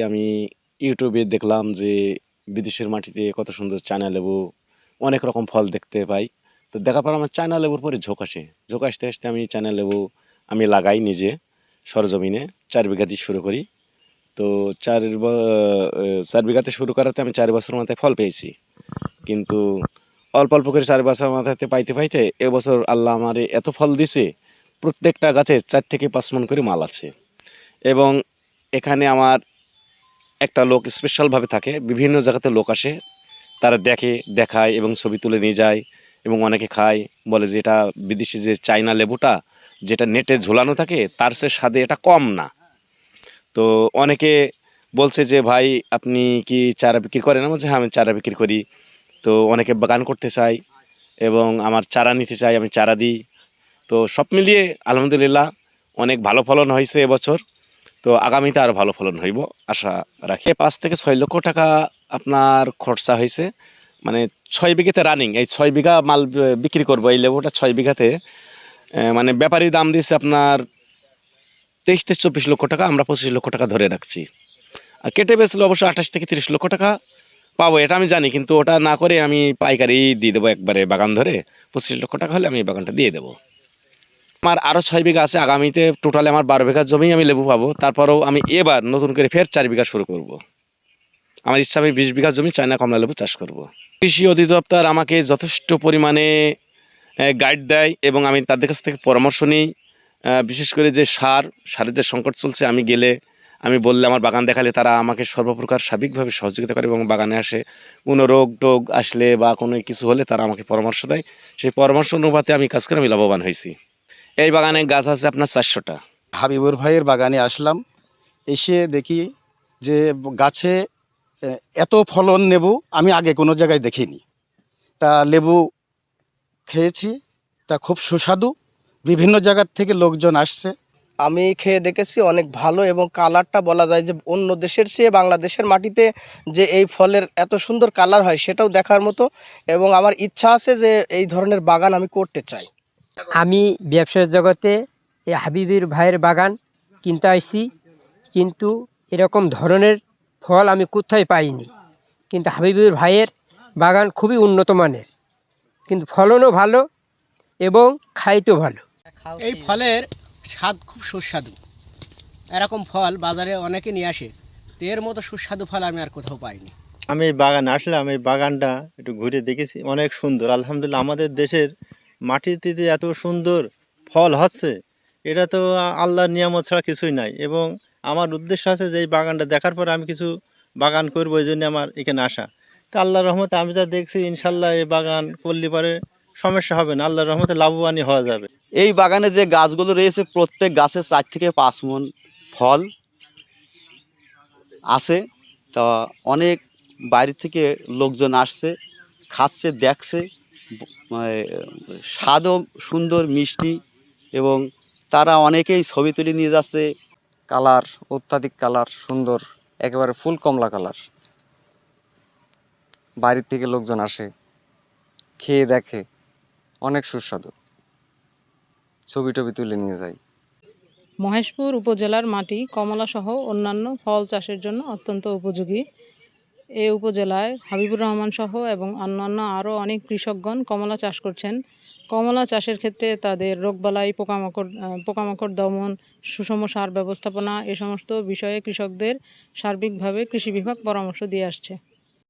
আমি ইউটিউবে দেখলাম যে বিদেশের মাটিতে কত সুন্দর চায়না লেবু, অনেক রকম ফল দেখতে পাই। তো দেখার পর আমার চায়না লেবুর পরে ঝোঁক আসে। ঝোঁক আসতে আসতে আমি চায়না লেবু আমি লাগাই নিজে সরজমিনে ৪ বিঘা দিয়ে শুরু করি। তো ৪ বিঘাতে শুরু করাতে আমি ৪ বছরের মাথায় ফল পেয়েছি। কিন্তু অল্প অল্প করে ৪ বছর মাথাতে পাইতে পাইতে এবছর আল্লাহ আমারে এত ফল দিছে, প্রত্যেকটা গাছে ৪ থেকে ৫ মণ করে মাল আছে। এবং এখানে আমার একটা লোক স্পেশালভাবে থাকে, বিভিন্ন জায়গাতে লোক আসে, তারা দেখায় এবং ছবি তুলে নিয়ে যায় এবং অনেকে খায়, বলে যে এটা বিদেশি যে চায়না লেবুটা যেটা নেটে ঝোলানো থাকে তার চেয়ে স্বাদে এটা কম না। তো অনেকে বলছে যে ভাই আপনি কি চারা বিক্রি করেন? আমি বলছি হ্যাঁ আমি চারা বিক্রি করি। তো অনেকে বাগান করতে চায় এবং আমার চারা নিতে চায়, আমি চারা দিই। তো সব মিলিয়ে আলহামদুলিল্লাহ অনেক ভালো ফলন হয়েছে এবছর। তো আগামীতে আরও ভালো ফলন হইব আশা রাখি। ৫ থেকে ৬ লক্ষ টাকা আপনার খরচা হয়েছে, মানে ৬ বিঘাতে রানিং, এই ৬ বিঘা মাল বিক্রি করবো এই লেবুটা ৬ বিঘাতে। মানে ব্যাপারী দাম দিচ্ছে আপনার ২৩-২৪ লক্ষ টাকা, আমরা ২৫ লক্ষ টাকা ধরে রাখছি। আর কেটে বেচলে অবশ্যই ২৮ থেকে ৩০ লক্ষ টাকা পাবো, এটা আমি জানি। কিন্তু ওটা না করে আমি পাইকারি দিয়ে দেবো একবারে বাগান ধরে, ২৫ লক্ষ টাকা হলে আমি এই বাগানটা দিয়ে দেবো। আমার আরও ৬ বিঘা আছে, আগামীতে টোটালে আমার ১২ বিঘা জমি আমি লেবু পাবো। তারপরেও আমি এবার নতুন করে ফের ৪ বিঘা শুরু করব। আমার ইচ্ছা আমি ২০ বিঘা জমি চায়না কমলা লেবু চাষ করব। কৃষি অধিদপ্তর আমাকে যথেষ্ট পরিমাণে গাইড দেয় এবং আমি তাদের কাছ থেকে পরামর্শ নিই। বিশেষ করে যে সারের যে সংকট চলছে, আমি গেলে আমি বললে আমার বাগান দেখালে তারা আমাকে সর্বপ্রকার সার্বিকভাবে সহযোগিতা করে এবং বাগানে আসে কোনো রোগ টোগ আসলে বা কোনো কিছু হলে তারা আমাকে পরামর্শ দেয়। সেই পরামর্শ অনুপাতে আমি কাজ করে আমি লাভবান হয়েছি। এই বাগানে গাছ আছে আপনার ৪০০টা। হাবিবুর ভাইয়ের বাগানে আসলাম, এসে দেখি যে গাছে এত ফলন লেবু আমি আগে কোনো জায়গায় দেখিনি। তা লেবু খেয়েছি, তা খুব সুস্বাদু। বিভিন্ন জায়গার থেকে লোকজন আসছে। আমি খেয়ে দেখেছি অনেক ভালো, এবং কালারটা বলা যায় যে অন্য দেশের চেয়ে বাংলাদেশের মাটিতে যে এই ফলের এত সুন্দর কালার হয় সেটাও দেখার মতো, এবং আমার ইচ্ছা আছে যে এই ধরনের বাগান আমি করতে চাই। আমি ব্যবসার জগতে এই হাবিবুর ভাইয়ের বাগান কিনতে আসছি, কিন্তু এরকম ধরনের ফল আমি কোথায় পাইনি। কিন্তু হাবিবুর ভাইয়ের বাগান খুবই উন্নত মানের, কিন্তু ফলনও ভালো এবং খাইতেও ভালো। এই ফলের স্বাদ খুব সুস্বাদু। এরকম ফল বাজারে অনেকে নিয়ে আসে, তো এর মতো সুস্বাদু ফল আমি আর কোথাও পাইনি। আমি এই বাগানে আসলাম, এই বাগানটা একটু ঘুরে দেখেছি, অনেক সুন্দর। আলহামদুলিল্লাহ, আমাদের দেশের মাটিতে যে এত সুন্দর ফল হচ্ছে, এটা তো আল্লাহর নিয়ামত ছাড়া কিছুই নাই। এবং আমার উদ্দেশ্য আছে যে এই বাগানটা দেখার পর আমি কিছু বাগান করবো, এই জন্য আমার এখানে আসা। তো আল্লাহর রহমতে আমি যা দেখছি, ইনশাল্লাহ এই বাগান করলে পরে সমস্যা হবে না, আল্লাহর রহমতে লাভবানই হওয়া যাবে। এই বাগানে যে গাছগুলো রয়েছে প্রত্যেক গাছে ৪ থেকে ৫ মণ ফল আছে। তা অনেক বাইরে থেকে লোকজন আসছে, খাচ্ছে, দেখছে। স্বাদও সুন্দর, মিষ্টি, এবং তারা অনেকেই ছবি তুলে নিয়ে যাচ্ছে। কালার, অত্যাধিক কালার, সুন্দর, একেবারে ফুল কমলা কালার। বাইরের থেকে লোকজন আসে, খেয়ে দেখে, অনেক সুস্বাদু, ছবি টবি তুলে নিয়ে যায়। মহেশপুর উপজেলার মাটি কমলাসহ অন্যান্য ফল চাষের জন্য অত্যন্ত উপযোগী। এই উপজেলায় হাবিবুর রহমান সহ এবং অন্যান্য আরও অনেক কৃষকগণ কমলা চাষ করছেন। কমলা চাষের ক্ষেত্রে তাদের রোগবালাই, পোকামাকড় দমন, সুষম সার ব্যবস্থাপনা এ সমস্ত বিষয়ে কৃষকদের সার্বিকভাবে কৃষি বিভাগ পরামর্শ দিয়ে আসছে।